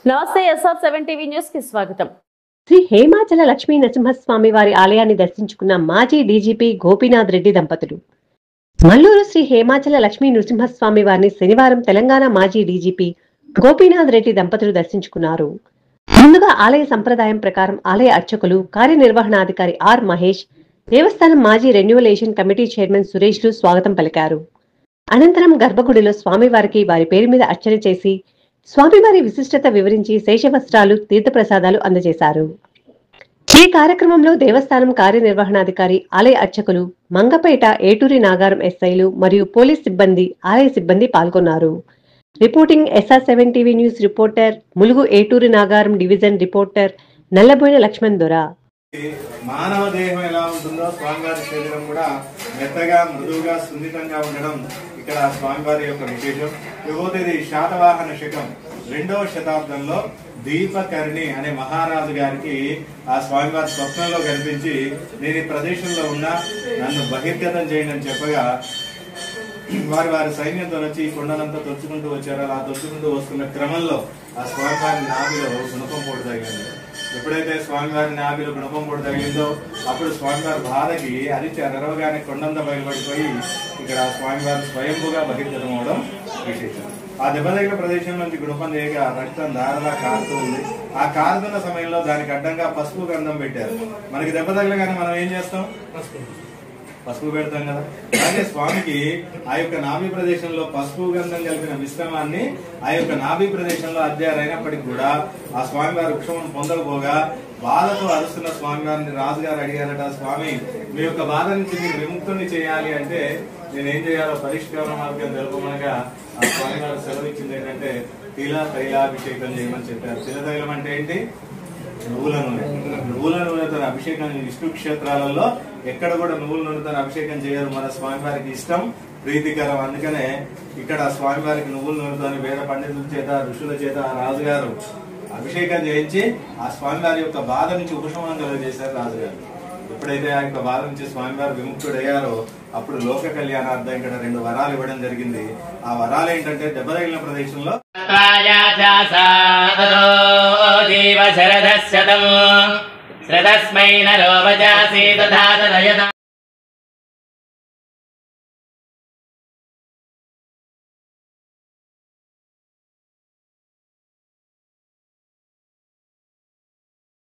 నమస్తే SF7 TV news కి స్వాగతం. శ్రీ హేమాచల లక్ష్మీ నరసింహస్వామి వారి ఆలయాన్ని దర్శించుకున్న మాజీ డీజీపీ గోపీనాథ్ రెడ్డి దంపతులు. మల్లూరు శ్రీ హేమాచల లక్ష్మీ నరసింహస్వామి వారిని శనివారం తెలంగాణ మాజీ డీజీపీ గోపీనాథ్ రెడ్డి దంపతులు దర్శించుకున్నారు. ముందుగా ఆలయ సంప్రదాయం ప్రకారం ఆలయ అర్చకులు, కార్యనిర్వహణాధికారి ఆర్ మహేష్, దేవస్థానం మాజీ రెన్యువలేషన్ కమిటీ చైర్మన్ సురేష్లు స్వాగతం పలికారు. అనంతరం గర్భగుడిలో స్వామివారికి వారి పేరు మీద అర్చన చేసి స్వామివారి విశిష్టత వివరించి శేషవస్త్రాలు, తీర్థప్రసాదాలు అందజేశారు. ఈ కార్యక్రమంలో దేవస్థానం కార్యనిర్వహణాధికారి, ఆలయ అర్చకులు, మంగపేట, ఏటూరి నాగారం ఎస్ఐలు మరియు పోలీస్ సిబ్బంది, ఆలయ సిబ్బంది పాల్గొన్నారు. Reporting SF7 TV news reporter Mulugu Eturi Nagaram division reporter Nallaboina Laxman Dora. మానవ దేహం ఎలా ఉంటుందో స్వామివారి శరీరం కూడా మెత్తగా, మృదువుగా, సున్నితంగా ఉండడం ఇక్కడ స్వామివారి యొక్క విశేషం. ఇది శాతవాహన శకం 2వ శతాబ్దంలో దీపకర్ణి అనే మహారాజు గారికి ఆ స్వామివారి స్వప్నంలో కనిపించి, నేను ఈ ప్రదేశంలో ఉన్నా, నన్ను బహిర్గతం చేయండి అని చెప్పగా వారి సైన్యంతో వచ్చి ఈ కొండలంతా తొలుచుకుంటూ వచ్చారు. అలా తొలుచుకుంటూ వస్తున్న క్రమంలో ఆ స్వామివారి నాభిలో గుణపం పొడి తగిలింది. ఎప్పుడైతే స్వామివారి నాభిలో గుణపం పొడి తగిలిందో అప్పుడు స్వామివారి బాధకి అరిచి అరవగానే కొండంతా బయలుపడిపోయి ఇక్కడ స్వామివారి స్వయంభుగా బహిర్గతం అవడం విశేషం. ఆ దెబ్బ తగిన ప్రదేశం నుంచి గుణపం చేయగా రక్తం ధారలా కారుతూ ఉంది. ఆ కారుతున్న సమయంలో దానికి అడ్డంగా పసుపు గంధం పెట్టారు. మనకి దెబ్బ తగలగానే మనం ఏం చేస్తాం? పసుపు పెడతాం కదా. అలాగే స్వామికి ఆ యొక్క నాభి ప్రదేశంలో పసుపు గంధం కలిపిన మిశ్రమాన్ని ఆ యొక్క నాభి ప్రదేశంలో అద్దారైనప్పటికీ కూడా ఆ స్వామివారి ఉపశమనం పొందకపోగా బాధతో అరుస్తున్న స్వామివారిని రాజుగారు అడిగారట, స్వామి మీ యొక్క బాధ నుంచి మీరు విముక్తుని చేయాలి అంటే నేనేం చేయాలో పరిష్కార మార్గం తెలుపమనగా ఆ స్వామివారు సెలవిచ్చింది ఏంటంటే తైలాభిషేకం చేయమని చెప్పారు. తిలతైలం అంటే ఏంటి? నువ్వుల నూనె. నువ్వుల నూనెతో అభిషేకం విష్ణు క్షేత్రాలలో ఎక్కడ కూడా నువ్వుల నూనెతో అభిషేకం చేయరు. మన స్వామివారికి ఇష్టం, ప్రీతికరం. అందుకనే ఇక్కడ స్వామివారికి నువ్వుల నూనెతో వేద పండితుల చేత, ఋషుల చేత ఆ రాజుగారు అభిషేకం చేయించి ఆ స్వామివారి యొక్క బాధ నుంచి ఉపశమనం కలుగజేశారు రాజుగారు. ఎప్పుడైతే ఆ యొక్క బాధ నుంచి స్వామివారు విముక్తుడయ్యారో అప్పుడు లోక కళ్యాణార్థం ఇక్కడ 2 వరాలు ఇవ్వడం జరిగింది. ఆ వరాలు ఏంటంటే దెబ్బ తగిలిన ప్రదేశంలో